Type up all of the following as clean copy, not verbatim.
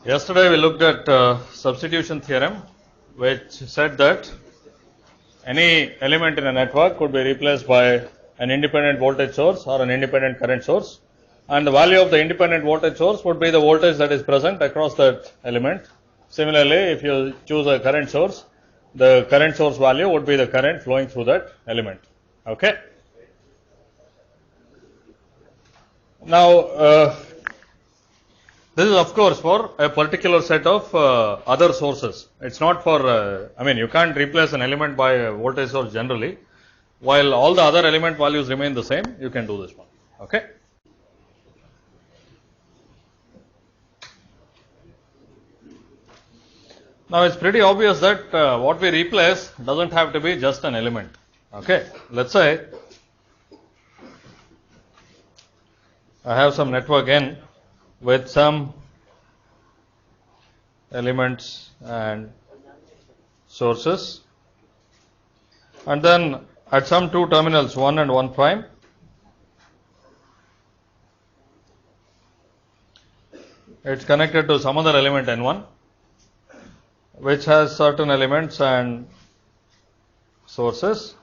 Yesterday we looked at substitution theorem, which said that any element in a network could be replaced by an independent voltage source or an independent current source, and the value of the independent voltage source would be the voltage that is present across that element. Similarly, if you choose a current source, the current source value would be the current flowing through that element. Okay. Now, this is of course for a particular set of other sources. It's not for, you can't replace an element by a voltage source generally. While all the other element values remain the same, you can do this one. Okay. Now, it's pretty obvious that what we replace doesn't have to be just an element. Okay. Let's say I have some network N with some elements and sources, and then at some two terminals 1 and 1 prime, it's connected to some other element N1 which has certain elements and sources.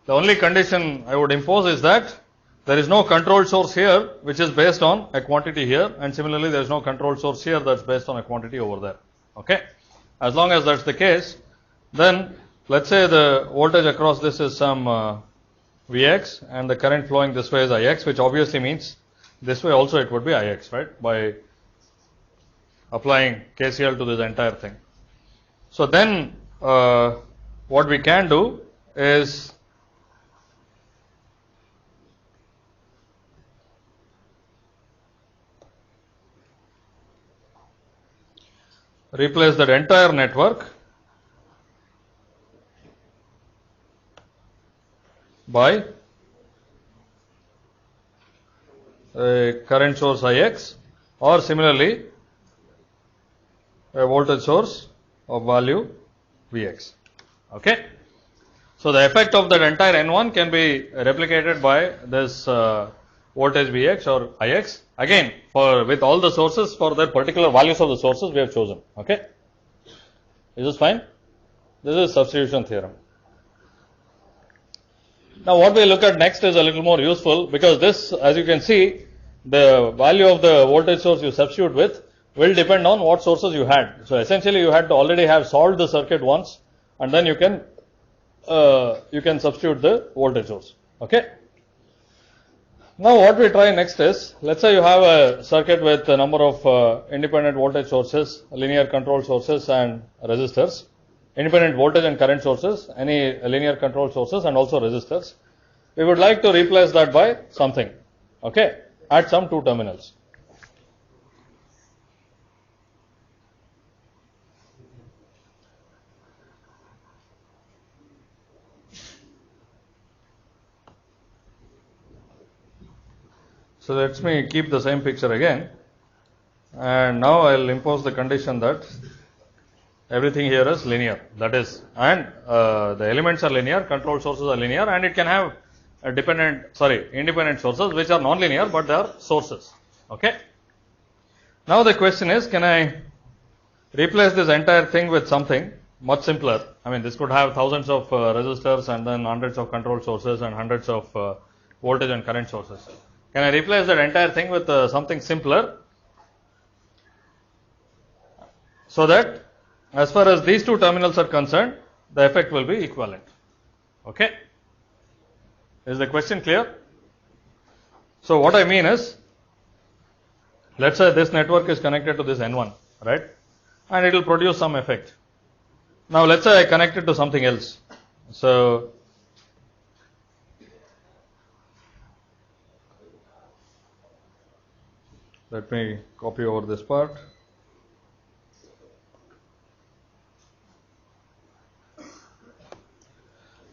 The only condition I would impose is that there is no control source here which is based on a quantity here, and similarly there is no control source here that's based on a quantity over there. Okay. As long as that's the case, then let's say the voltage across this is some Vx and the current flowing this way is Ix, which obviously means this way also it would be Ix, right, by applying KCL to this entire thing. So then what we can do is replace that entire network by a current source Ix, or similarly a voltage source of value Vx. Okay. So the effect of that entire N1 can be replicated by this voltage Vx or Ix, again with all the sources for the particular values of the sources we have chosen. Okay. Is this fine? This is substitution theorem. Now what we look at next is a little more useful, because this, as you can see, the value of the voltage source you substitute with will depend on what sources you had. So essentially you had to already have solved the circuit once, and then you can substitute the voltage source. Okay. Now what we try next is, let's say you have a circuit with a number of independent voltage sources, linear control sources and resistors, independent voltage and current sources, any linear control sources and also resistors. We would like to replace that by something, okay, at some two terminals. So let me keep the same picture again, and now I'll impose the condition that everything here is linear, that is, and the elements are linear, control sources are linear, and it can have independent sources which are non-linear, but they are sources. Okay. Now the question is, can I replace this entire thing with something much simpler? This could have thousands of resistors and then hundreds of control sources and hundreds of voltage and current sources. Can I replace that entire thing with something simpler, so that as far as these two terminals are concerned, the effect will be equivalent? Okay. Is the question clear? So what I mean is, let's say this network is connected to this N1, right, and it will produce some effect. Now let's say I connect it to something else. So let me copy over this part.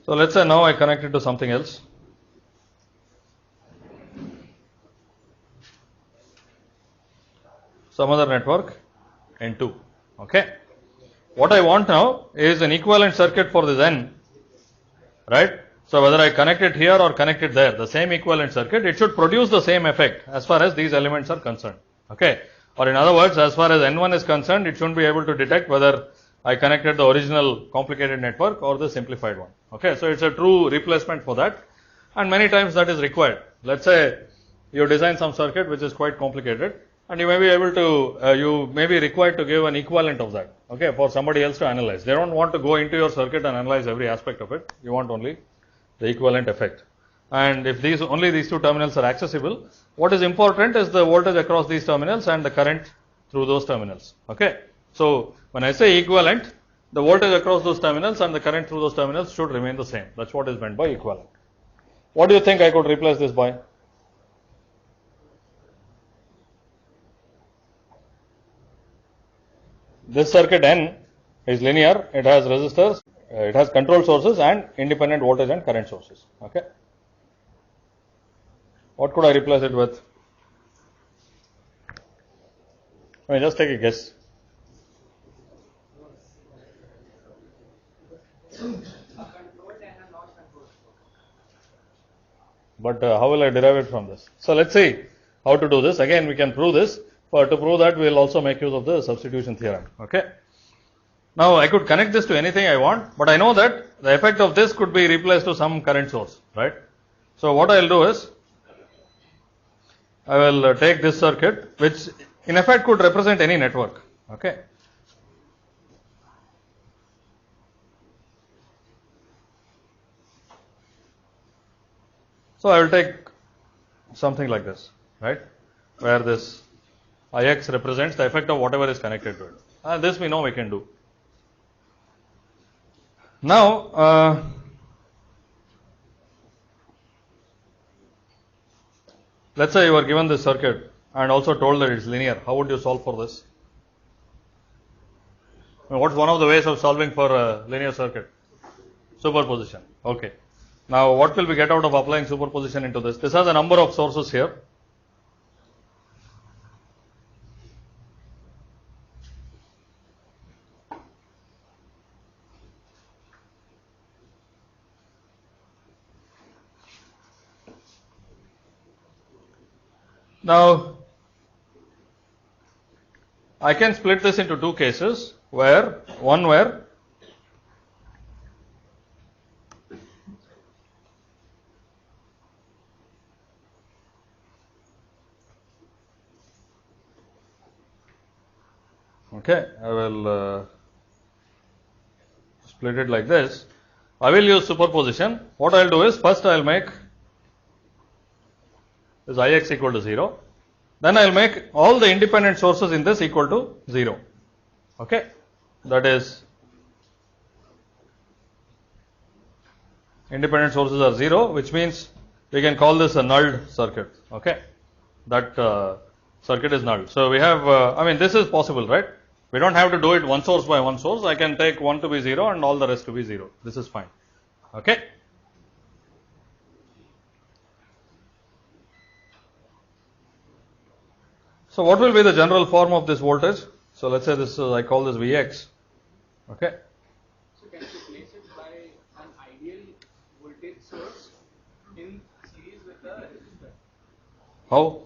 So let's say now I connect it to something else. Some other network N2. Okay. What I want now is an equivalent circuit for this N, right? So whether I connect it here or connect it there, the same equivalent circuit, it should produce the same effect as far as these elements are concerned. Okay. Or in other words, as far as N1 is concerned, it shouldn't be able to detect whether I connected the original complicated network or the simplified one. Okay, so it's a true replacement for that, and many times that is required. Let's say you design some circuit which is quite complicated, and you may be able to, you may be required to give an equivalent of that, okay, for somebody else to analyze. They don't want to go into your circuit and analyze every aspect of it. You want only the equivalent effect. And if only these two terminals are accessible, what is important is the voltage across these terminals and the current through those terminals. Okay. So when I say equivalent, the voltage across those terminals and the current through those terminals should remain the same. That's what is meant by equivalent. What do you think I could replace this by? This circuit N is linear, it has resistors, it has control sources and independent voltage and current sources. Okay. What could I replace it with? I mean, just take a guess. But how will I derive it from this? So let's see how to do this. Again, we can prove this. But to prove that, we will also make use of the substitution theorem. Okay. Now I could connect this to anything I want, but I know that the effect of this could be replaced to some current source, right? So what I will do is, I will take this circuit, which in effect could represent any network. Okay. So I will take something like this, right, where this Ix represents the effect of whatever is connected to it. And this we know we can do. Now, let's say you are given this circuit and also told that it's linear. How would you solve for this? What's one of the ways of solving for a linear circuit? Superposition. Okay. Now, what will we get out of applying superposition into this? This has a number of sources here. Now, I can split this into two cases, where okay, I will split it like this. I will use superposition. What I will do is, first I will make this Ix equal to 0. Then I will make all the independent sources in this equal to 0. Okay. That is, independent sources are 0, which means we can call this a nulled circuit. Okay. That circuit is null. So we have, I mean, this is possible, right? We don't have to do it one source by one source. I can take one to be 0 and all the rest to be 0. This is fine. Okay. So what will be the general form of this voltage? So let's say this is, I call this Vx. Okay. So can you replace it by an ideal voltage source in series with a resistor? How?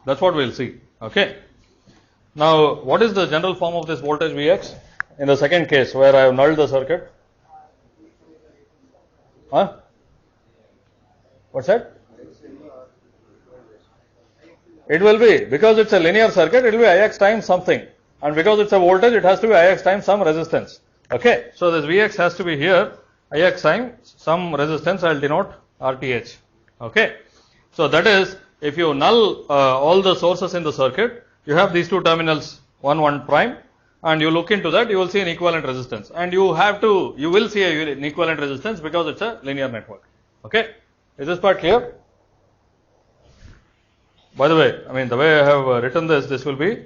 That's what we'll see. Okay. Now, what is the general form of this voltage Vx? In the second case, where I have nulled the circuit. Huh? What's that? It will be, because it's a linear circuit, it will be Ix times something. And because it's a voltage, it has to be Ix times some resistance. Okay. So this Vx has to be here, Ix times some resistance, I will denote Rth. Okay. So that is, if you null all the sources in the circuit, you have these two terminals, 1 prime, and you look into that, you will see an equivalent resistance. And you will see an equivalent resistance because it's a linear network. Okay. Is this part clear? By the way, I mean, the way I have written this will be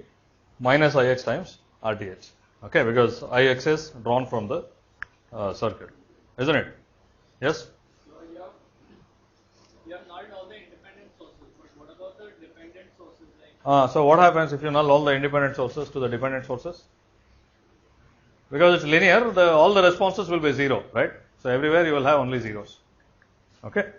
minus Ix times Rth. Okay, because Ix is drawn from the circuit, isn't it? Yes? So you have nulled all the independent sources, but what about the dependent sources? Like So what happens if you null all the independent sources to the dependent sources? Because it's linear, all the responses will be 0, right? So everywhere you will have only zeros. Okay?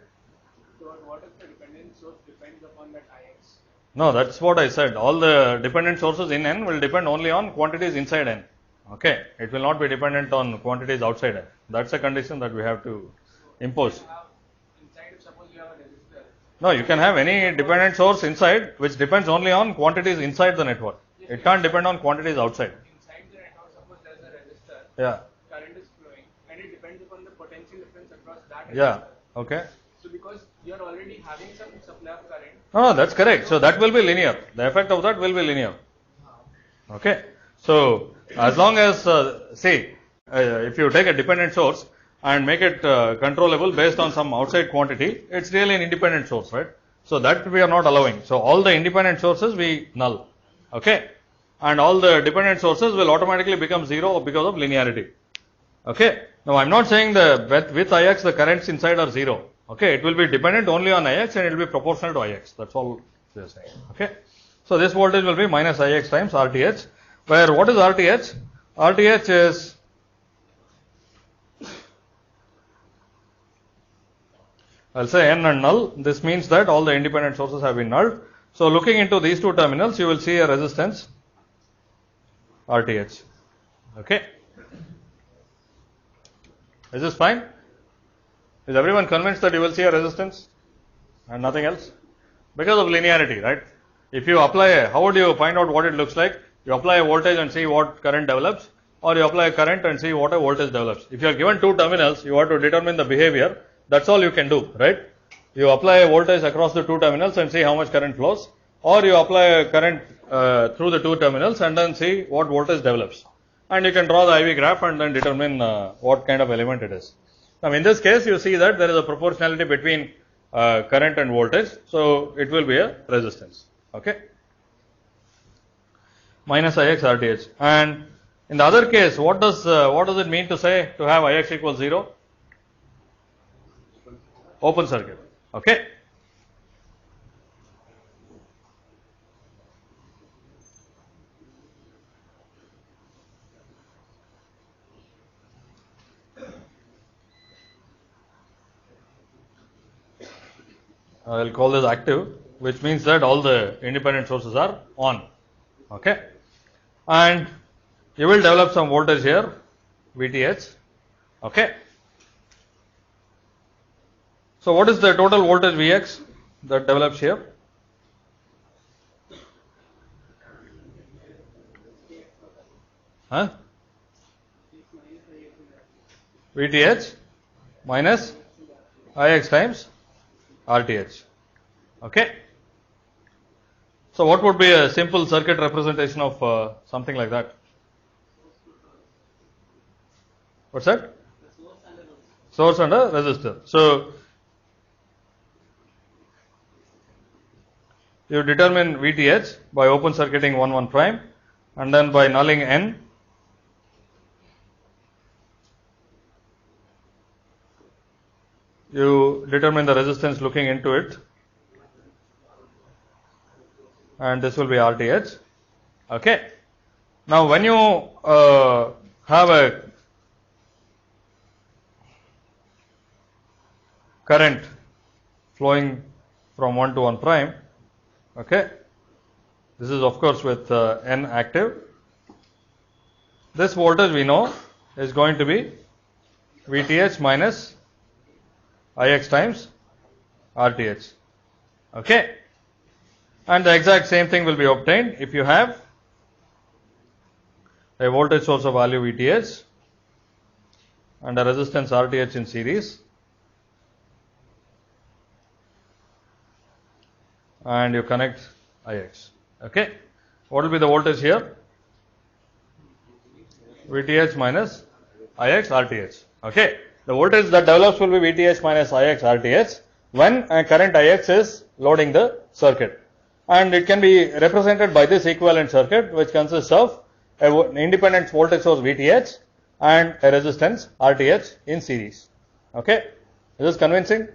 so what if the dependent source depends upon that Ix? No, that's what I said. All the dependent sources in N will depend only on quantities inside N. Okay, it will not be dependent on quantities outside N. That's a condition that we have to impose. Inside, suppose you have a resistor. No, you can have any dependent source inside which depends only on quantities inside the network. It can't depend on quantities outside. Inside the network, suppose there is a resistor. Yeah. Current is flowing, and it depends upon the potential difference across that resistor. Yeah. Okay. So because you are already having some supply of current. No, that's correct. So that will be linear. The effect of that will be linear. Okay. So as long as if you take a dependent source and make it controllable based on some outside quantity, it's really an independent source, right? So that we are not allowing. So all the independent sources we null. Okay. And all the dependent sources will automatically become zero because of linearity. Okay. Now I'm not saying the with Ix the currents inside are zero. Okay. It will be dependent only on Ix and it will be proportional to Ix. That's all we are saying. Okay. So this voltage will be minus Ix times RTH. Where what is RTH? RTH is I'll say N and null. This means that all the independent sources have been nulled. So looking into these two terminals, you will see a resistance RTH. Okay. Is this fine? Is everyone convinced that you will see a resistance and nothing else? Because of linearity, right? If you apply how would you find out what it looks like? You apply a voltage and see what current develops, or you apply a current and see what a voltage develops. If you are given two terminals, you have to determine the behavior. That's all you can do, right? You apply a voltage across the two terminals and see how much current flows, or you apply a current through the two terminals and then see what voltage develops. And you can draw the IV graph and then determine what kind of element it is. Now in this case, you see that there is a proportionality between current and voltage, so it will be a resistance. Okay. Minus Ix RTH. And in the other case, what does it mean to say to have Ix equals 0? Open circuit. Okay. I will call this active, which means that all the independent sources are on. Okay. And you will develop some voltage here, VTH. Okay. So what is the total voltage Vx that develops here? Huh? VTH minus Ix times RTH. Okay. So what would be a simple circuit representation of something like that? What's that? Source and a resistor. So you determine VTH by open circuiting 1 prime and then by nulling N. You determine the resistance looking into it, and this will be RTH. Okay. Now when you have a current flowing from 1 to 1 prime, okay, this is of course with N active. This voltage we know is going to be VTH minus Ix times RTH. Okay. And the exact same thing will be obtained if you have a voltage source of value VTH and a resistance RTH in series, and you connect Ix. Okay. What will be the voltage here? VTH minus Ix RTH. Okay. The voltage that develops will be VTH minus Ix RTH when a current Ix is loading the circuit. And it can be represented by this equivalent circuit, which consists of an independent voltage source VTH and a resistance RTH in series. Okay. Is this convincing?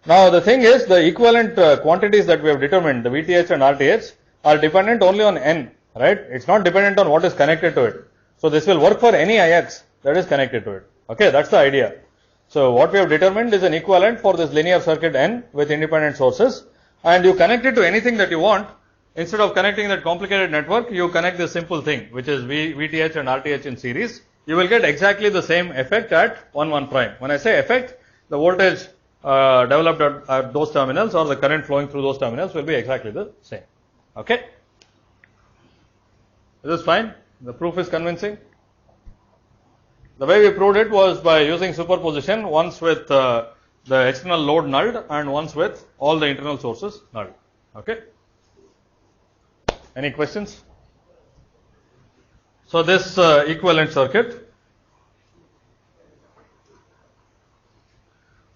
Now the thing is, the equivalent quantities that we have determined, the VTH and RTH, are dependent only on N, right? It's not dependent on what is connected to it. So this will work for any Ix that is connected to it. Okay, that's the idea. So what we have determined is an equivalent for this linear circuit N with independent sources, and you connect it to anything that you want. Instead of connecting that complicated network, you connect this simple thing, which is VTH and RTH in series. You will get exactly the same effect at 1, 1 prime. When I say effect, the voltage developed at those terminals or the current flowing through those terminals will be exactly the same. Okay? Is this fine? The proof is convincing. The way we proved it was by using superposition, once with the external load nulled and once with all the internal sources nulled. Okay? Any questions? So this equivalent circuit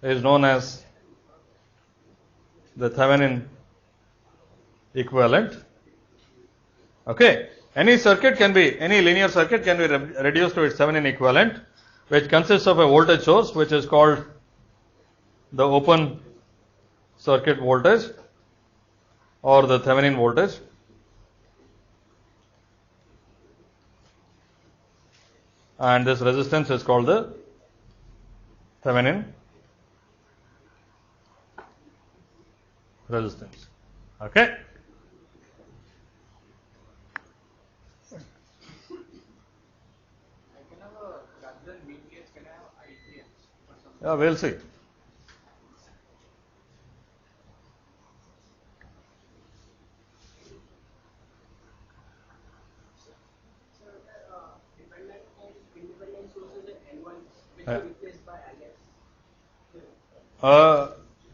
is known as the Thevenin equivalent. Okay. Any circuit can be, any linear circuit can be reduced to its Thevenin equivalent, which consists of a voltage source which is called the open circuit voltage or the Thevenin voltage, and this resistance is called the Thevenin resistance. Okay? Yeah, we'll see.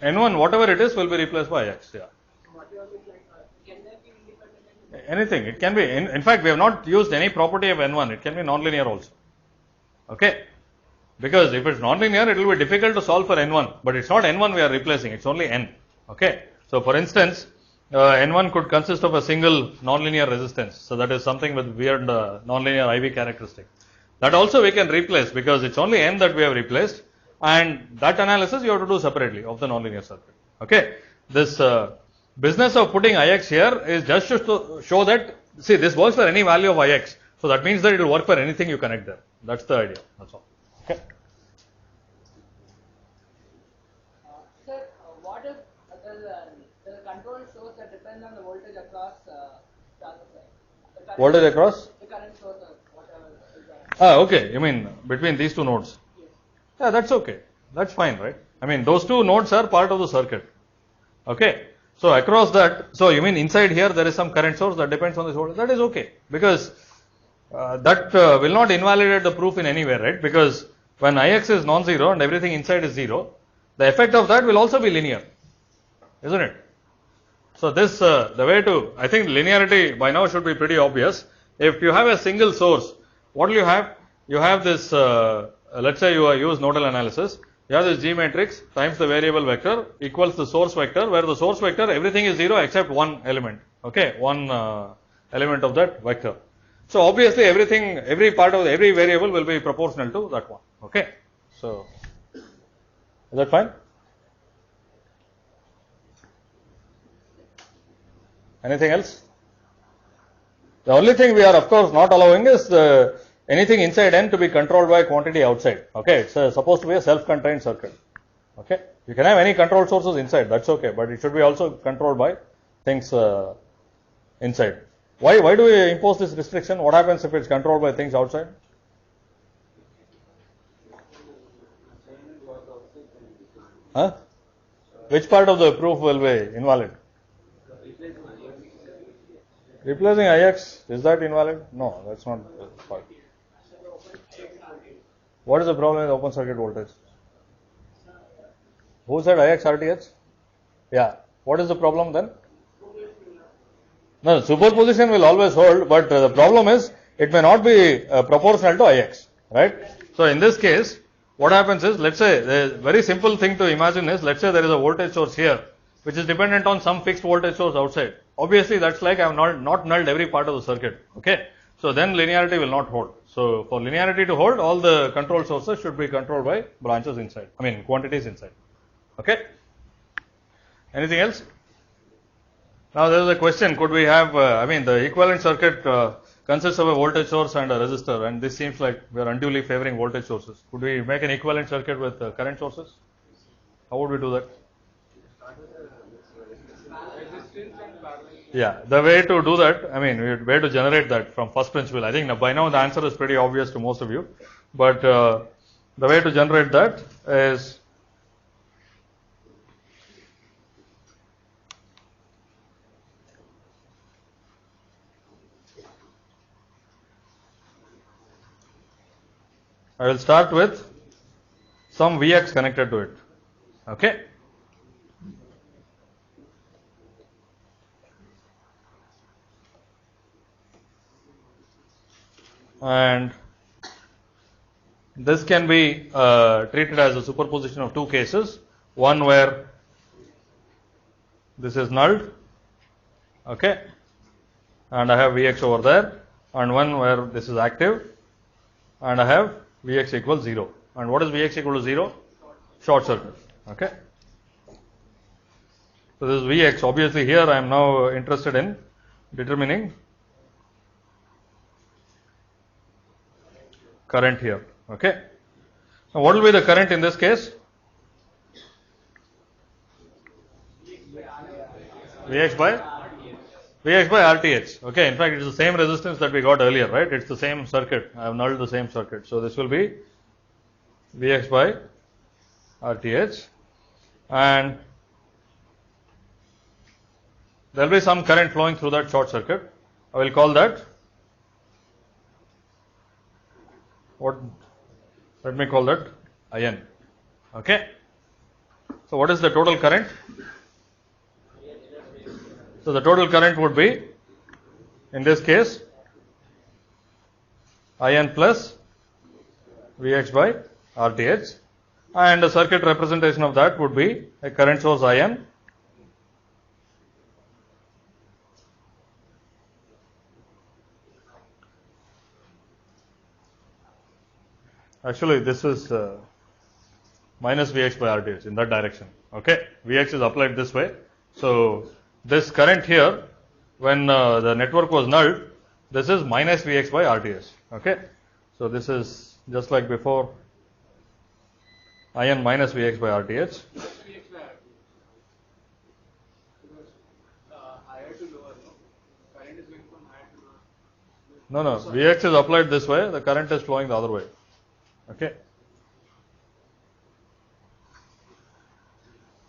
N1, whatever it is, will be replaced by X. Yeah. Anything. It can be. In fact, we have not used any property of N1. It can be nonlinear also. Okay. Because if it's nonlinear, it will be difficult to solve for N1. But it's not N1 we are replacing. It's only N. Okay. So, for instance, N1 could consist of a single nonlinear resistance. So, that is something with weird nonlinear IV characteristic. That also we can replace because it's only N that we have replaced. And that analysis you have to do separately of the nonlinear circuit. Okay. This business of putting Ix here is just to show that, see, this works for any value of Ix. So, that means that it will work for anything you connect there. That's the idea. That's all. Okay. Sir, what if the control source that depends on the voltage across the other side? Voltage across? The current source or whatever is that. Okay. You mean between these two nodes? Yes. Yeah, that's okay. That's fine, right? I mean, those two nodes are part of the circuit. Okay. So, across that, so you mean inside here there is some current source that depends on this voltage? That is okay. Because that will not invalidate the proof in any way, right? Because when Ix is non-zero and everything inside is zero, the effect of that will also be linear, isn't it? So this, the way to, I think linearity by now should be pretty obvious. If you have a single source, what will you have? You have this, let's say you use nodal analysis. You have this G matrix times the variable vector equals the source vector, where the source vector, everything is zero except one element. Okay, one element of that vector. So obviously everything, every part of every variable will be proportional to that one. Okay. So is that fine? Anything else? The only thing we are of course not allowing is anything inside N to be controlled by quantity outside. Okay. It's supposed to be a self-contained circuit. Okay. You can have any control sources inside. That's okay. But it should be also controlled by things inside. Why do we impose this restriction? What happens if it's controlled by things outside? Huh? Which part of the proof will be invalid? Replacing Ix, is that invalid? No, that's not the part. What is the problem with open circuit voltage? Who said Ix RTH? Yeah. What is the problem then? No, superposition will always hold, but the problem is it may not be proportional to Ix, right? So in this case, what happens is, let's say, the very simple thing to imagine is, let's say there is a voltage source here, which is dependent on some fixed voltage source outside. Obviously, that's like I have not nulled every part of the circuit, okay? So then linearity will not hold. So for linearity to hold, all the control sources should be controlled by branches inside, I mean quantities inside, okay? Anything else? Now there is a question, could we have, I mean the equivalent circuit consists of a voltage source and a resistor, and this seems like we are unduly favoring voltage sources. Could we make an equivalent circuit with current sources? How would we do that? Yeah, the way to do that, I mean, way to generate that from first principle. I think by now the answer is pretty obvious to most of you, but the way to generate that is I will start with some Vx connected to it. Okay. And this can be treated as a superposition of two cases. One where this is null, okay, and I have Vx over there, and one where this is active, and I have Vx equals 0. And what is Vx equal to 0? Short circuit. Okay. So this is Vx. Obviously, here I am now interested in determining current here. Okay. Now, what will be the current in this case? Vx by RTH. Okay. In fact, it is the same resistance that we got earlier, right? It's the same circuit. I have nulled the same circuit. So this will be Vx by RTH, and there will be some current flowing through that short circuit. I will call that let me call that IN. Okay. So what is the total current? So the total current would be, in this case, IN plus Vx by RTH, and the circuit representation of that would be a current source IN actually this is minus Vx by RTH in that direction. Okay, Vx is applied this way. So this current here, when the network was null, this is minus Vx by RTH. Okay, so this is just like before, IN minus Vx by RTH. Vx by RT. Because higher to lower, no? Current is going from higher to lower. No, Vx is applied this way, the current is flowing the other way. Okay.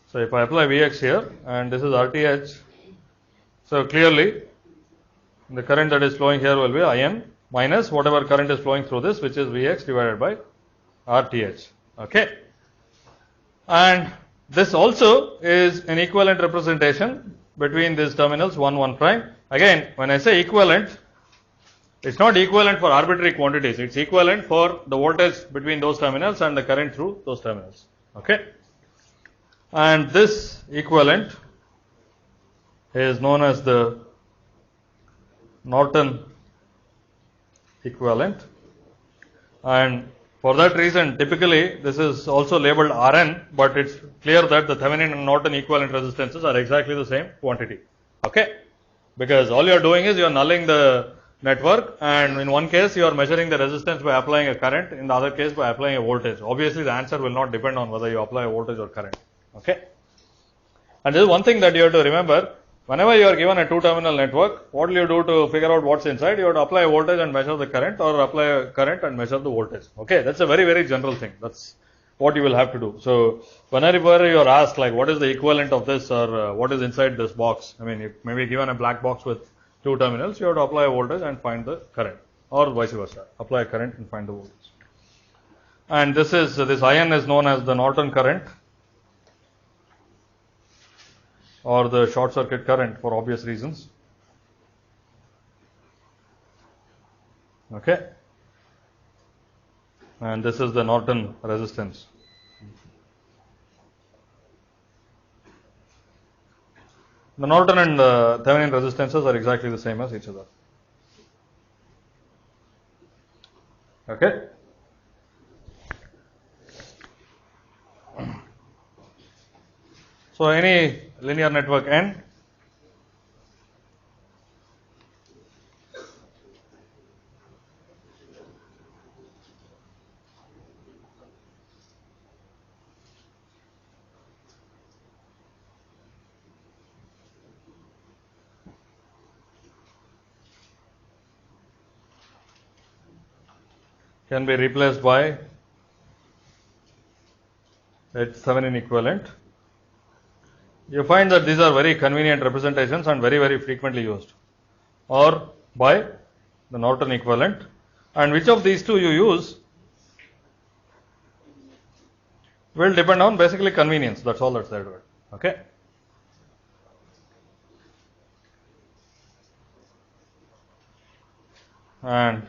So if I apply Vx here, and this is RTH, so clearly the current that is flowing here will be IN minus whatever current is flowing through this, which is Vx divided by RTH. Okay. And this also is an equivalent representation between these terminals 1, 1 prime. Again, when I say equivalent, it's not equivalent for arbitrary quantities. It's equivalent for the voltage between those terminals and the current through those terminals. Okay. And this equivalent is known as the Norton equivalent, and for that reason typically this is also labeled Rn, but it's clear that the Thevenin and Norton equivalent resistances are exactly the same quantity. Okay, because all you are doing is you are nulling the network, and in one case you are measuring the resistance by applying a current, in the other case by applying a voltage. Obviously the answer will not depend on whether you apply a voltage or current. Okay, and there is one thing that you have to remember. Whenever you are given a two-terminal network, what will you do to figure out what's inside? You have to apply a voltage and measure the current, or apply a current and measure the voltage. Okay, that's a very, very general thing. That's what you will have to do. So whenever you are asked like what is the equivalent of this, or what is inside this box, I mean, if maybe given a black box with two terminals, you have to apply a voltage and find the current, or vice versa. Apply a current and find the voltage. And this IN is known as the Norton current, or the short circuit current for obvious reasons. Okay, and this is the Norton resistance. The Norton and Thevenin resistances are exactly the same as each other. Okay. So any linear network N, can be replaced by H Thevenin equivalent. You find that these are very convenient representations and very, very frequently used, or by the Norton equivalent. And which of these two you use will depend on basically convenience. That's all that's there to it. Okay. And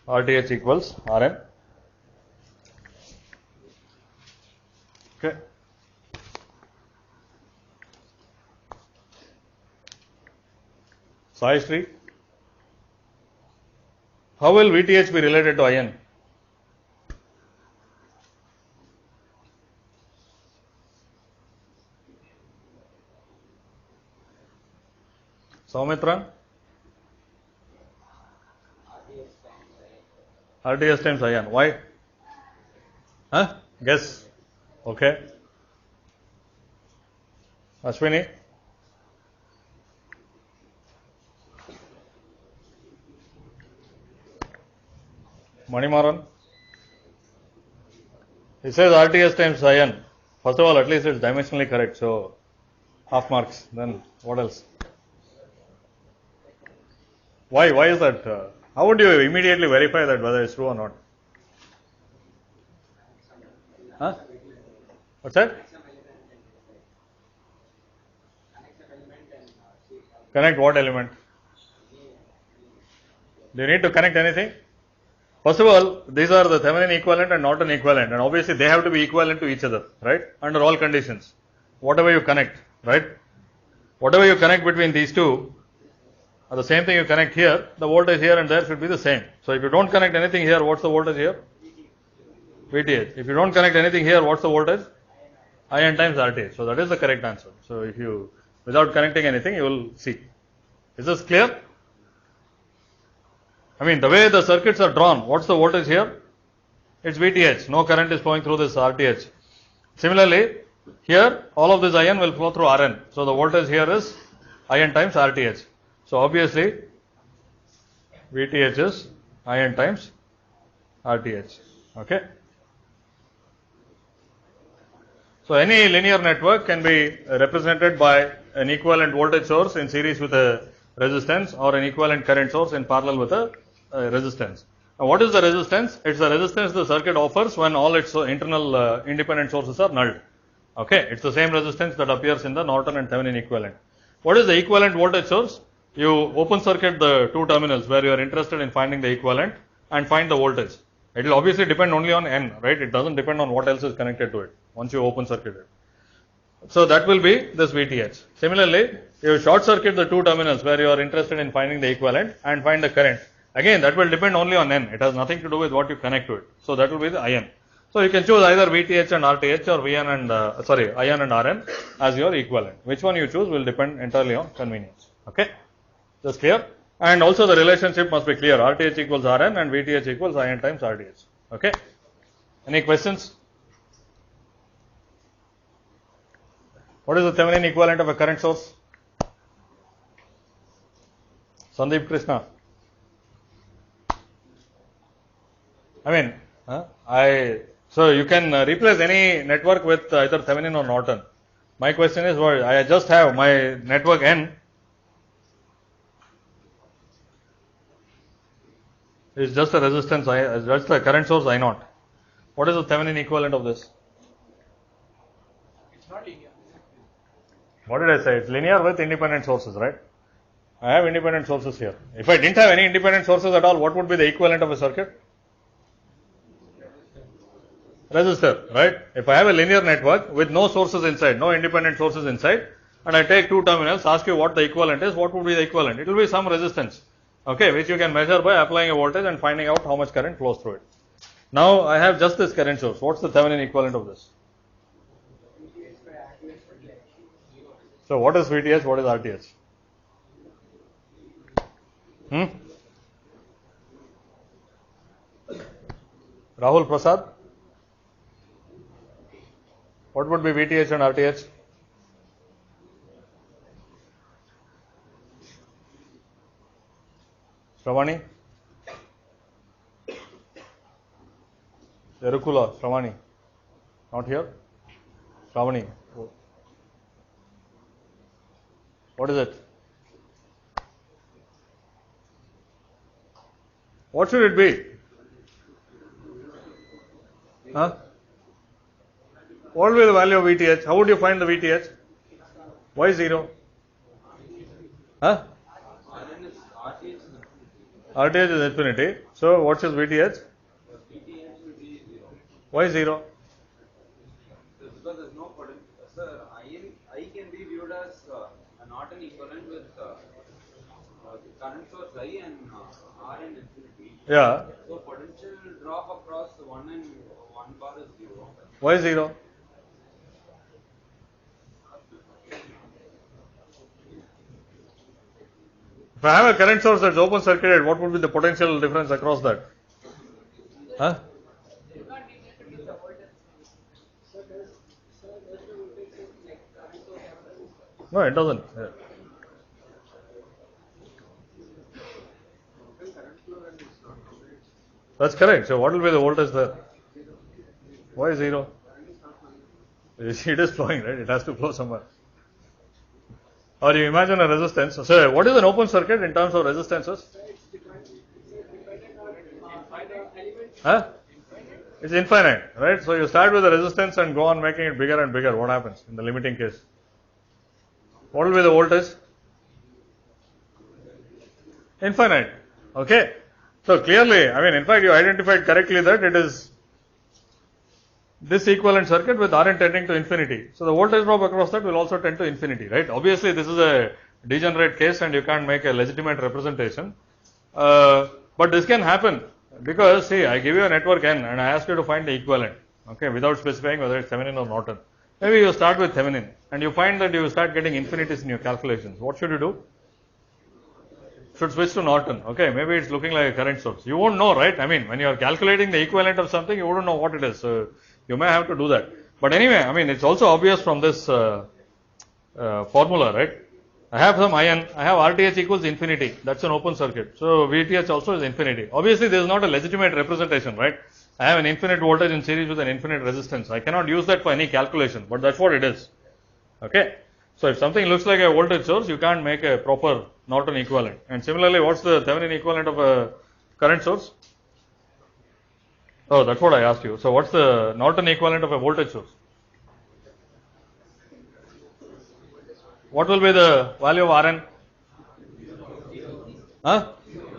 RTH equals Rn. Okay. Sai Sri, how will VTH be related to IN? Saumitra? RTH times IN. Why? Huh? Guess. Okay. Ashwini? Manimaran? He says RTH times IN. First of all, at least it's dimensionally correct, so half marks. Then what else? Why? Why is that? How would you immediately verify that whether it's true or not? Huh? What's that? Connect what element? Do you need to connect anything? First of all, these are the Thevenin equivalent and Norton equivalent, and obviously they have to be equivalent to each other, right? Under all conditions. Whatever you connect, right? Whatever you connect between these two, or the same thing you connect here, the voltage here and there should be the same. So if you don't connect anything here, what's the voltage here? VTH. If you don't connect anything here, what's the voltage? IN times RTH. So that is the correct answer. So if you, without connecting anything, you will see. Is this clear? I mean, the way the circuits are drawn, what's the voltage here? It's VTH. No current is flowing through this RTH. Similarly, here, all of this IN will flow through RN. So the voltage here is IN times RTH. So obviously, VTH is IN times RTH. Okay. So any linear network can be represented by an equivalent voltage source in series with a resistance, or an equivalent current source in parallel with a resistance. Now what is the resistance? It's the resistance the circuit offers when all its internal independent sources are null. Okay, it's the same resistance that appears in the Norton and Thevenin equivalent. What is the equivalent voltage source? You open circuit the two terminals where you are interested in finding the equivalent and find the voltage. It will obviously depend only on N, right? It doesn't depend on what else is connected to it once you open circuit it. So that will be this VTH. Similarly, you short circuit the two terminals where you are interested in finding the equivalent and find the current. Again, that will depend only on N. It has nothing to do with what you connect to it. So that will be the IN. So you can choose either VTH and RTH or VN and IN and RN as your equivalent. Which one you choose will depend entirely on convenience. Okay, just clear. And also the relationship must be clear. RTH equals RN and VTH equals IN times RTH. Okay. Any questions? What is the Thevenin equivalent of a current source? Sandeep Krishna. So you can replace any network with either Thevenin or Norton. My question is, well, I just have my network N is just a resistance, just a current source I0. What is the Thevenin equivalent of this? It's not linear. What did I say? It's linear with independent sources, right? I have independent sources here. If I didn't have any independent sources at all, what would be the equivalent of a circuit? Resistor, right? If I have a linear network with no sources inside, no independent sources inside, and I take two terminals, ask you what the equivalent is, what would be the equivalent? It will be some resistance, okay, which you can measure by applying a voltage and finding out how much current flows through it. Now I have just this current source. What's the Thevenin equivalent of this? So what is VTH? What is RTH? Rahul Prasad? What would be VTH and RTH? Shravani? Perukula, Shravani. Not here? Shravani. What is it? What should it be? Huh? What will be the value of VTH? How would you find the VTH? Why 0? Huh? RTH is infinity. So what's his VTH? Why 0? Because there's no potential. Sir, I can be viewed as not an equivalent with current source I and R and infinity. Yeah. So potential drop across 1 and 1 bar is 0. Why 0? If I have a current source that's open circuited, what would be the potential difference across that? Huh? No, it doesn't. Yeah. That's correct. So what will be the voltage there? Why 0? It is flowing, right? It has to flow somewhere. Or you imagine a resistance. So what is an open circuit in terms of resistances? Huh? It's infinite, right? So you start with a resistance and go on making it bigger and bigger. What happens in the limiting case? What will be the voltage? Infinite. Okay. So clearly, I mean, in fact, you identified correctly that it is this equivalent circuit with Rn tending to infinity. So the voltage drop across that will also tend to infinity, right? Obviously, this is a degenerate case and you can't make a legitimate representation. But this can happen because, see, I give you a network N and I ask you to find the equivalent, okay, without specifying whether it's Thevenin or Norton. Maybe you start with Thevenin and you find that you start getting infinities in your calculations. What should you do? Should switch to Norton. Okay, maybe it's looking like a current source. You won't know, right? I mean, when you are calculating the equivalent of something, you wouldn't know what it is. So you may have to do that. But anyway, I mean, it's also obvious from this formula, right? I have some IN, I have RTH equals infinity. That's an open circuit. So VTH also is infinity. Obviously, this is not a legitimate representation, right? I have an infinite voltage in series with an infinite resistance. I cannot use that for any calculation, but that's what it is. Okay. So if something looks like a voltage source, you can't make a proper Norton equivalent. And similarly, what's the Thevenin equivalent of a current source? Oh, that's what I asked you. So what's the Norton equivalent of a voltage source? What will be the value of Rn? Huh?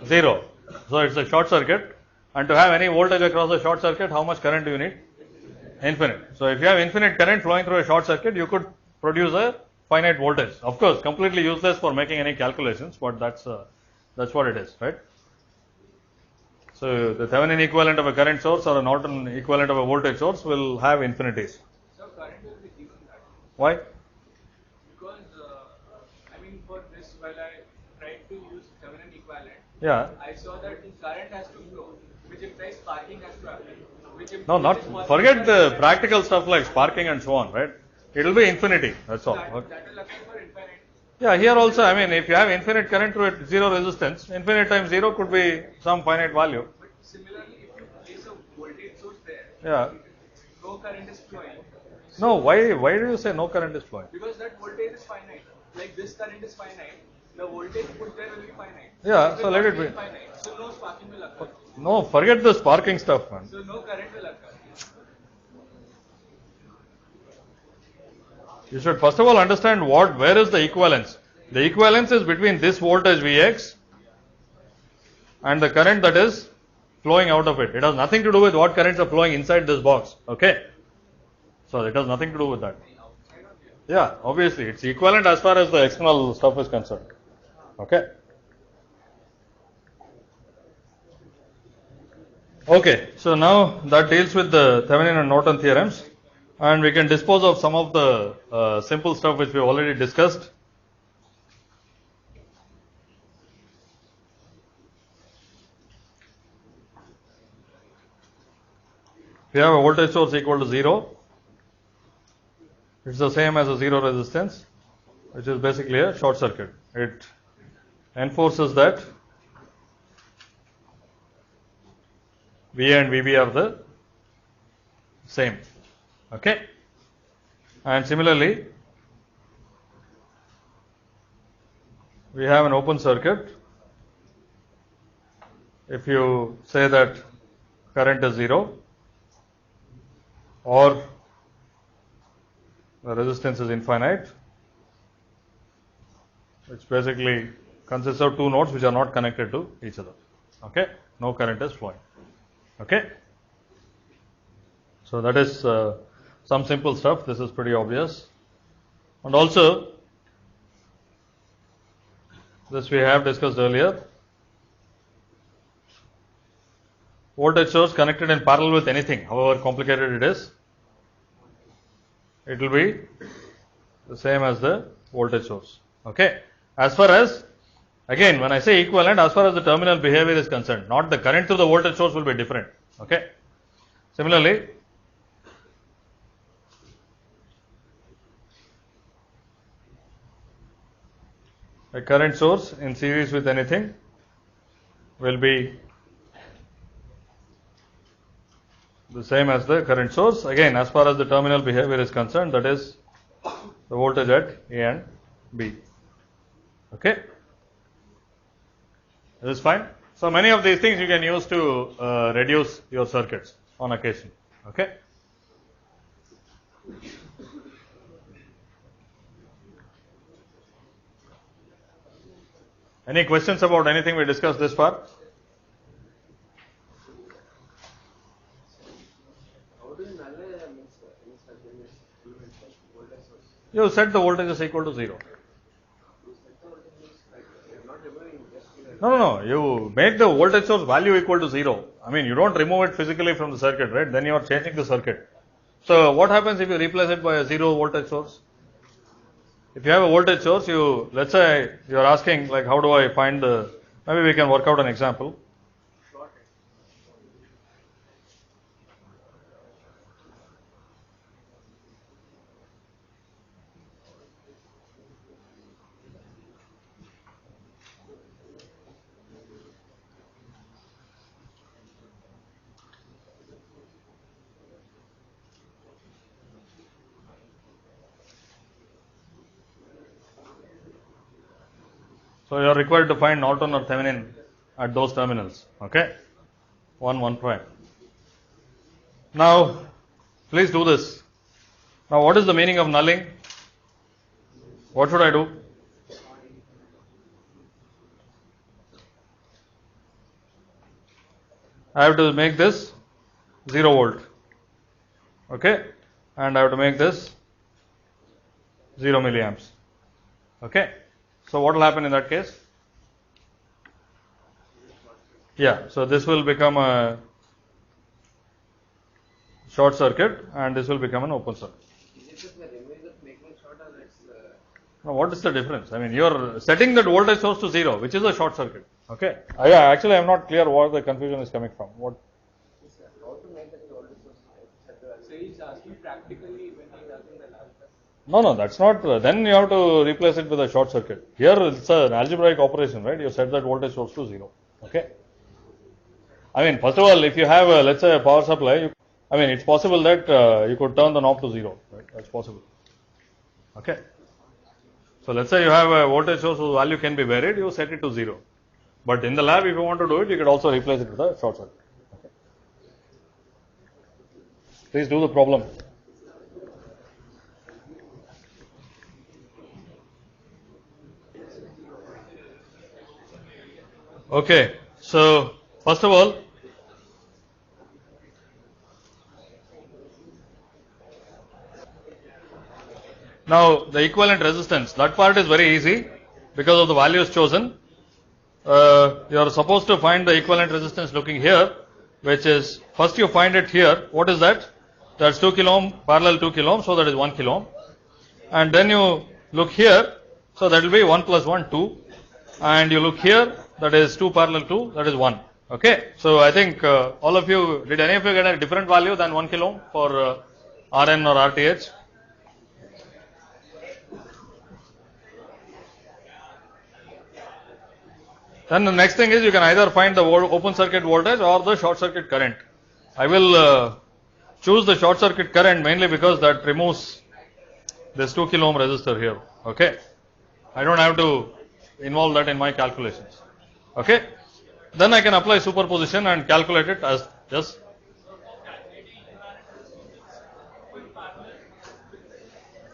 0. So it's a short circuit. And to have any voltage across a short circuit, how much current do you need? Infinite. So if you have infinite current flowing through a short circuit, you could produce a finite voltage. Of course, completely useless for making any calculations, but that's what it is, right? So the Thevenin equivalent of a current source or a Norton equivalent of a voltage source will have infinities. So current will be given that. Why? Because, I mean, for this, while I tried to use Thevenin equivalent, Yeah. I saw that the current has to flow, which implies sparking has to happen. No, not forget the practical stuff like sparking and so on, right? It will be infinity. That's all. That Okay. will occur for infinite. Yeah, here also, I mean, if you have infinite current through it, 0 resistance, infinite times 0 could be some finite value. But similarly, if you place a voltage source there, Yeah. no current is flowing. No, why do you say no current is flowing? Because that voltage is finite. Like this current is finite, the voltage put there will be finite. Yeah, It will so let not it be. infinite. So no sparking will occur. No, forget the sparking stuff, man. So no current will occur. You should first of all understand where is the equivalence. The equivalence is between this voltage Vx and the current that is flowing out of it. It has nothing to do with what currents are flowing inside this box. Okay? So it has nothing to do with that. Yeah, obviously it's equivalent as far as the external stuff is concerned. Okay? Okay, so now that deals with the Thevenin and Norton theorems, and we can dispose of some of the simple stuff which we have already discussed. We have a voltage source equal to 0. It's the same as a 0 resistance, which is basically a short circuit. It enforces that VA and VB are the same. Okay. And similarly, we have an open circuit. If you say that current is 0 or the resistance is infinite, which basically consists of two nodes which are not connected to each other. Okay, no current is flowing. Okay, so that is some simple stuff. This is pretty obvious. And also, this we have discussed earlier. Voltage source connected in parallel with anything, however complicated it is, it will be the same as the voltage source. Okay. As far as, again, when I say equivalent, as far as the terminal behavior is concerned, not the current through the voltage source will be different. Okay. Similarly, a current source in series with anything will be the same as the current source. Again, as far as the terminal behavior is concerned, that is the voltage at A and B. Okay, this is fine. So many of these things you can use to reduce your circuits on occasion. Okay. Any questions about anything we discussed this far? You set the voltage is equal to 0. No. You make the voltage source value equal to 0. I mean, you don't remove it physically from the circuit, right? Then you are changing the circuit. So what happens if you replace it by a 0 voltage source? If you have a voltage source, let's say you are asking, like, how do I find maybe we can work out an example. So you are required to find Norton or Thevenin at those terminals. Okay, 1 prime. Now, please do this. Now, what is the meaning of nulling? What should I do? I have to make this 0 volt. Okay, and I have to make this 0 milliamps. Okay. So what will happen in that case? Yeah, so this will become a short circuit and this will become an open circuit. Is it just the remove of making short or it's Now what is the difference? I mean, you are setting that voltage source to 0, which is a short circuit. Okay. Actually, I am not clear where the confusion is coming from. What? how to make that voltage source? So he's asking practically when he does in the lab. No, that's not. Then you have to replace it with a short circuit. Here it's an algebraic operation, right? You set that voltage source to 0. Okay. I mean, first of all, if you have, let's say, a power supply, it's possible that you could turn the knob to 0, right? That's possible. Okay. So let's say you have a voltage source whose value can be varied, you set it to 0. But in the lab, if you want to do it, you could also replace it with a short circuit. Okay. Please do the problem. Okay, so first of all, now the equivalent resistance, that part is very easy because of the values chosen. You are supposed to find the equivalent resistance looking here, which is, first you find it here. What is that? That's 2 kilo ohm, parallel 2 kilo ohm, so that is 1 kilo ohm. And then you look here, so that will be 1 plus 1, 2. And you look here, that is 2 parallel 2, that is 1. Okay, so I think all of you, did any of you get a different value than 1 kilo ohm for RN or RTH? Then the next thing is you can either find the open circuit voltage or the short circuit current. I will choose the short circuit current mainly because that removes this 2 kilo ohm resistor here. Okay. I don't have to involve that in my calculations. Okay. Then I can apply superposition and calculate it as just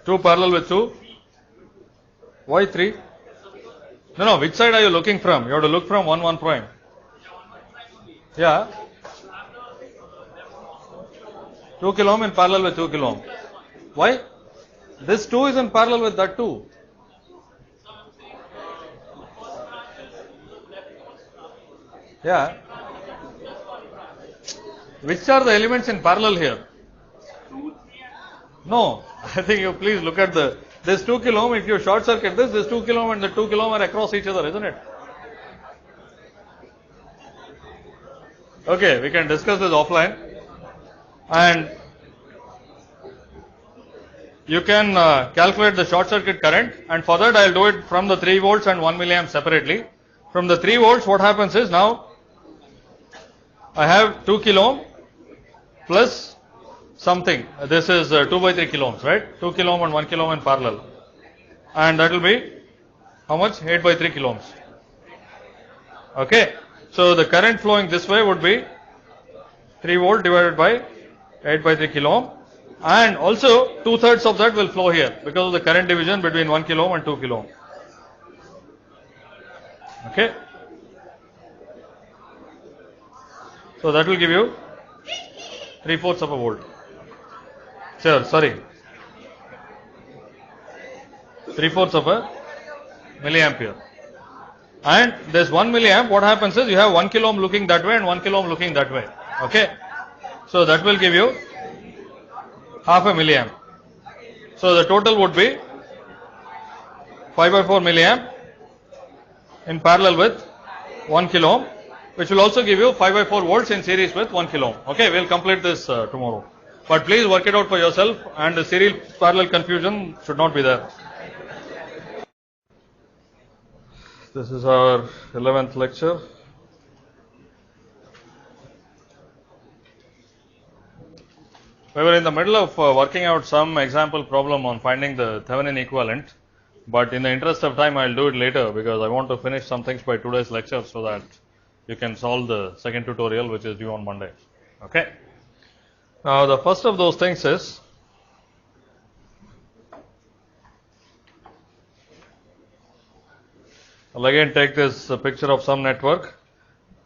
2 parallel with 2. Why 3? No, which side are you looking from? You have to look from 1, 1 prime. Yeah. 2 kilo ohm in parallel with 2 kilo ohm. Why? This 2 is in parallel with that 2. Yeah. Which are the elements in parallel here? No. I think you please look at this 2 kilo ohm. If you short circuit this 2 kilo ohm and the 2 kilo ohm are across each other, isn't it? Okay, we can discuss this offline. And you can calculate the short circuit current, and for that I will do it from the 3 volts and 1 milliamp separately. From the 3 volts, what happens is now I have 2 kilo ohm plus something. This is 2 by 3 kilo ohms, right? 2 kilo ohm and 1 kilo ohm in parallel. And that will be how much? 8 by 3 kilo ohms. Okay. So the current flowing this way would be 3 volt divided by 8 by 3 kilo ohm. And also 2/3 of that will flow here because of the current division between 1 kilo ohm and 2 kilo ohm. Okay. So that will give you 3/4 of a volt. Sure, sorry. 3/4 of a milliampere. And this 1 milliamp, what happens is you have 1 kilo ohm looking that way and 1 kilo ohm looking that way. Okay. So that will give you half a milliamp. So the total would be 5 by 4 milliamp in parallel with 1 kilo ohm, which will also give you 5 by 4 volts in series with 1 kilo ohm. Okay, we'll complete this tomorrow. But please work it out for yourself, and the serial parallel confusion should not be there. This is our 11th lecture. We were in the middle of working out some example problem on finding the Thevenin equivalent, but in the interest of time I will do it later because I want to finish some things by today's lecture so that you can solve the second tutorial which is due on Monday. Okay. Now the first of those things is I'll again take this picture of some network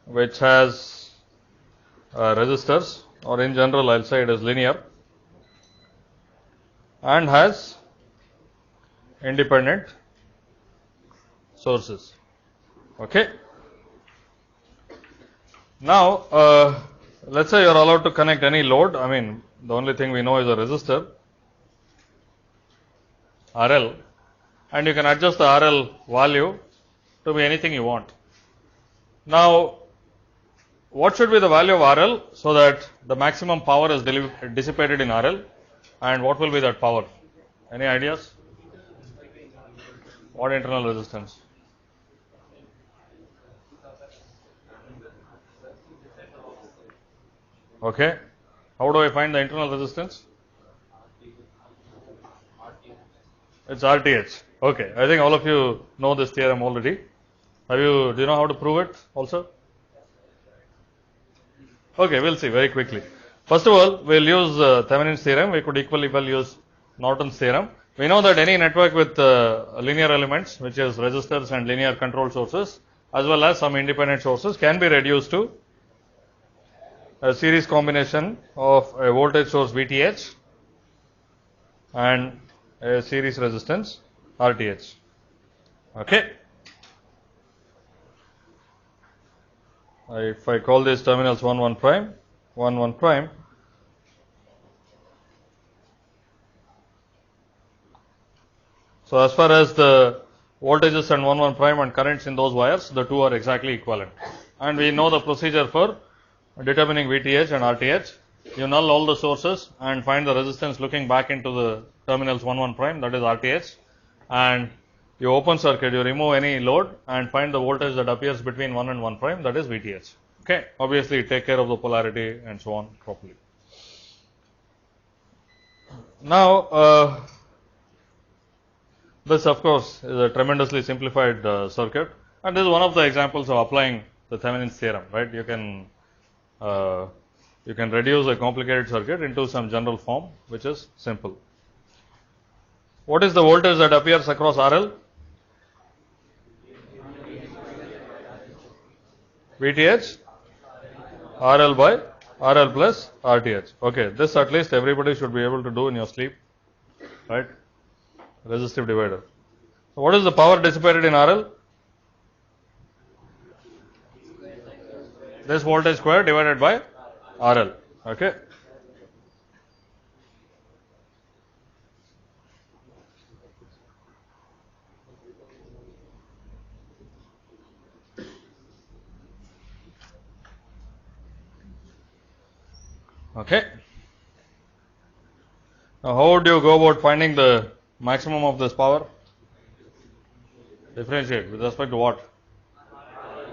which has resistors, or in general I'll say it is linear and has independent sources. Okay. Now let's say you're allowed to connect any load. I mean, the only thing we know is a resistor RL, and you can adjust the RL value to be anything you want. Now what should be the value of RL so that the maximum power is dissipated in RL, and what will be that power? Any ideas? What internal resistance? Okay. How do I find the internal resistance? It's RTH. Okay. I think all of you know this theorem already. Do you know how to prove it also? Okay, we'll see very quickly. First of all, we'll use Thevenin's theorem. We could equally well use Norton's theorem. We know that any network with linear elements, which is resistors and linear control sources, as well as some independent sources, can be reduced to a series combination of a voltage source VTH and a series resistance RTH. Okay. If I call these terminals 1, 1 prime, 1, 1 prime, so as far as the voltages and 1, 1 prime and currents in those wires, the two are exactly equivalent. And we know the procedure for determining VTH and RTH. You null all the sources and find the resistance looking back into the terminals 1, 1 prime, that is RTH, and you open circuit, you remove any load and find the voltage that appears between 1 and 1 prime, that is VTH. Okay. Obviously, take care of the polarity and so on properly. Now, this of course is a tremendously simplified circuit, and this is one of the examples of applying the Thevenin's theorem, right? You can reduce a complicated circuit into some general form which is simple. What is the voltage that appears across RL? VTH RL by RL plus RTH. Okay, this at least everybody should be able to do in your sleep, right? Resistive divider. So what is the power dissipated in RL? This voltage square divided by RL. Okay. Okay. Now, how would you go about finding the maximum of this power? Differentiate with respect to what?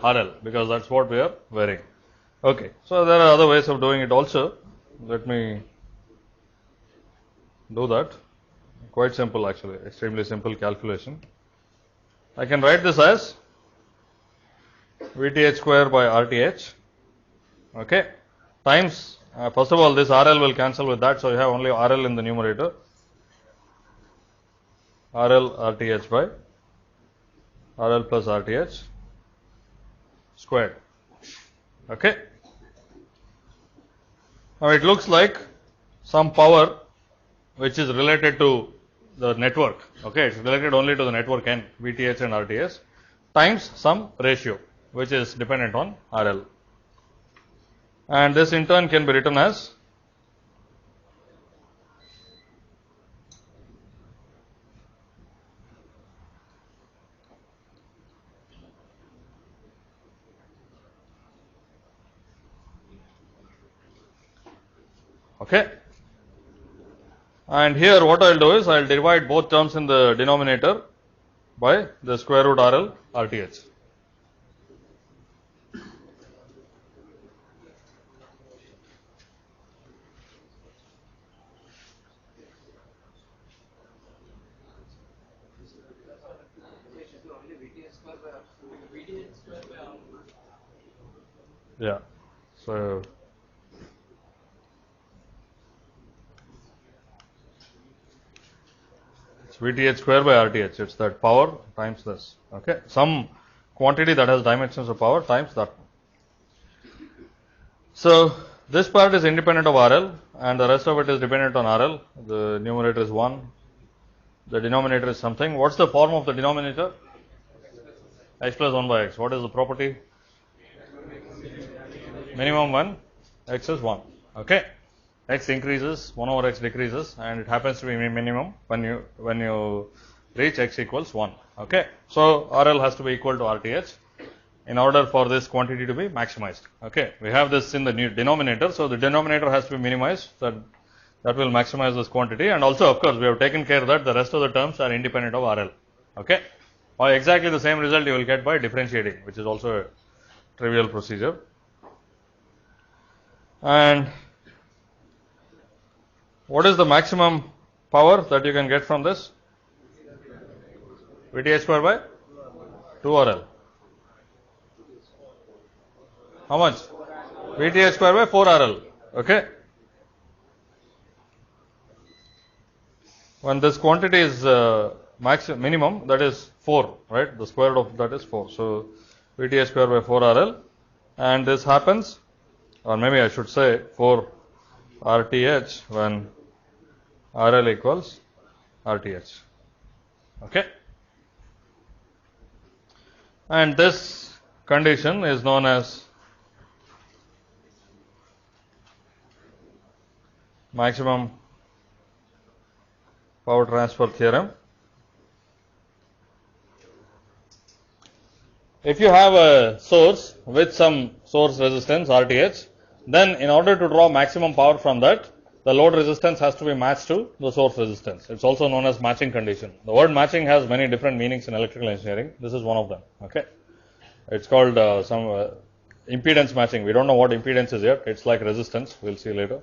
RL, because that's what we are varying. Okay. So, there are other ways of doing it also. Let me do that. Quite simple actually, extremely simple calculation. I can write this as VTH square by RTH. Okay. Times, first of all, this RL will cancel with that, so you have only RL in the numerator. RL RTH by RL plus RTH squared. Okay. Now it looks like some power which is related to the network. Okay, it's related only to the network N, VTH and RTH, times some ratio which is dependent on RL. And this in turn can be written as okay. And here what I will do is I will divide both terms in the denominator by the square root RL RTH. Yeah. So it's VTH square by RTH. It's that power times this. Okay. Some quantity that has dimensions of power times that. So this part is independent of RL and the rest of it is dependent on RL. The numerator is 1. The denominator is something. What's the form of the denominator? X plus 1 by x. What is the property? Minimum 1, x is 1. Okay. X increases, 1 over x decreases, and it happens to be minimum when you reach x equals 1. Okay. So RL has to be equal to RTH in order for this quantity to be maximized. Okay. We have this in the new denominator, so the denominator has to be minimized. That will maximize this quantity, and also of course we have taken care that the rest of the terms are independent of RL. Okay. Or exactly the same result you will get by differentiating, which is also a trivial procedure. And what is the maximum power that you can get from this? VTH square by 2 RL. How much? VTH square by 4 RL. Okay. When this quantity is minimum, that is 4, right? The square root of that is 4. So VTH square by 4 RL, and this happens, or maybe I should say 4 RTH when RL equals RTH. Okay. And this condition is known as maximum power transfer theorem. If you have a source with some source resistance RTH, then in order to draw maximum power from that, the load resistance has to be matched to the source resistance. It's also known as matching condition. The word matching has many different meanings in electrical engineering. This is one of them. Okay. It's called impedance matching. We don't know what impedance is yet. It's like resistance. We'll see later.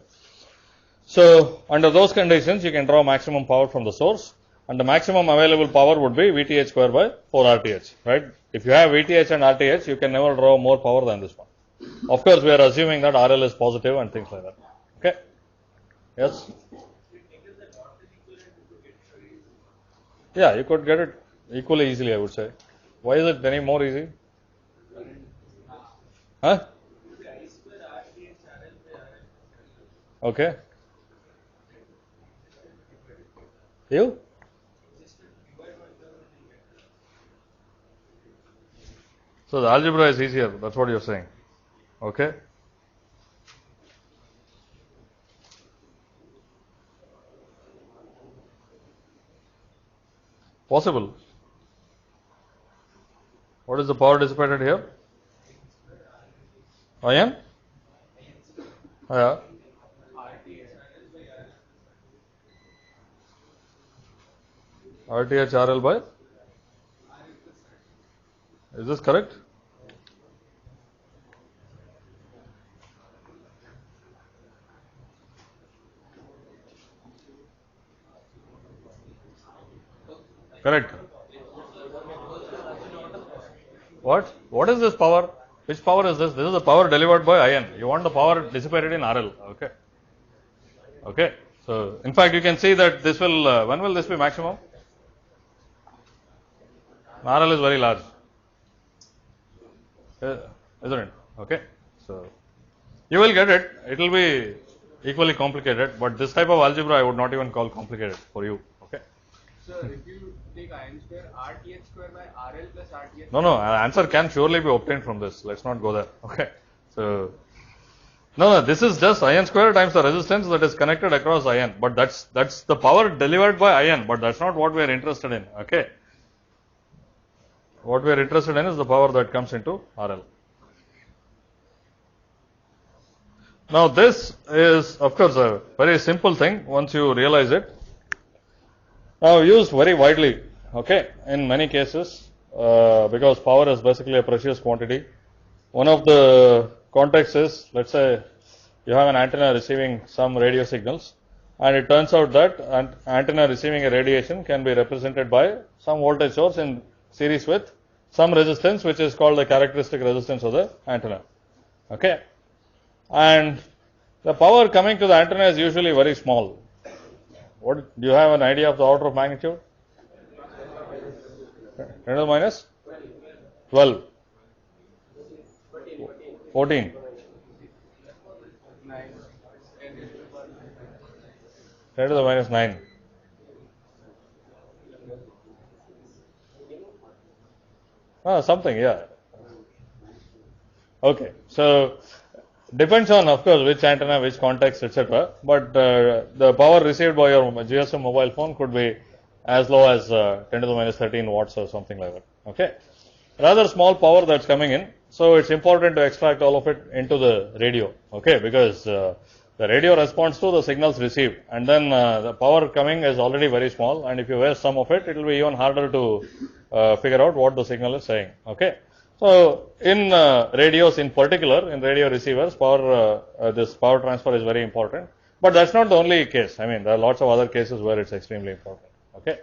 So, under those conditions, you can draw maximum power from the source, and the maximum available power would be VTH square by 4 RTH, right? If you have VTH and RTH, you can never draw more power than this one. Of course, we are assuming that RL is positive and things like that. Okay? Yes? Yeah, you could get it equally easily, I would say. Why is it any more easy? Huh? Okay. You? So the algebra is easier, that's what you're saying. Okay. Possible. What is the power dissipated here? Ion? Yeah. RTH RL by? Is this correct? Correct. What? What is this power? Which power is this? This is the power delivered by ion. You want the power dissipated in RL. Okay. Okay. So, in fact, you can see that this will, when will this be maximum? RL is very large. Isn't it? Okay. So, you will get it. It will be equally complicated, but this type of algebra I would not even call complicated for you. Okay. Sir, if you take ion square, RTH square by RL plus RTH. No, answer can surely be obtained from this. Let's not go there. Okay. So, no, this is just ion square times the resistance that is connected across ion. But that's the power delivered by ion. But that's not what we are interested in. Okay. What we are interested in is the power that comes into RL. Now, this is, of course, a very simple thing once you realize it. Now, used very widely, okay, in many cases, because power is basically a precious quantity. One of the contexts is, let's say, you have an antenna receiving some radio signals, and it turns out that an antenna receiving a radiation can be represented by some voltage source in series with some resistance, which is called the characteristic resistance of the antenna. Okay, and the power coming to the antenna is usually very small. What do you have an idea of the order of magnitude? 10 to the minus 12, 14, 10 to the minus 9. Something, yeah. Okay, so depends on, of course, which antenna, which context, etc. But the power received by your GSM mobile phone could be as low as 10 to the minus 13 watts or something like that. Okay, rather small power that's coming in. So it's important to extract all of it into the radio. Okay, because the radio responds to the signals received, and then the power coming is already very small. And if you waste some of it, it will be even harder to figure out what the signal is saying. Okay. So, in radios in particular, in radio receivers, this power transfer is very important. But that's not the only case. I mean, there are lots of other cases where it's extremely important. Okay.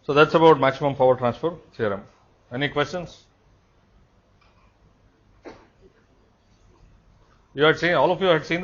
So, that's about maximum power transfer theorem. Any questions? You had seen, all of you had seen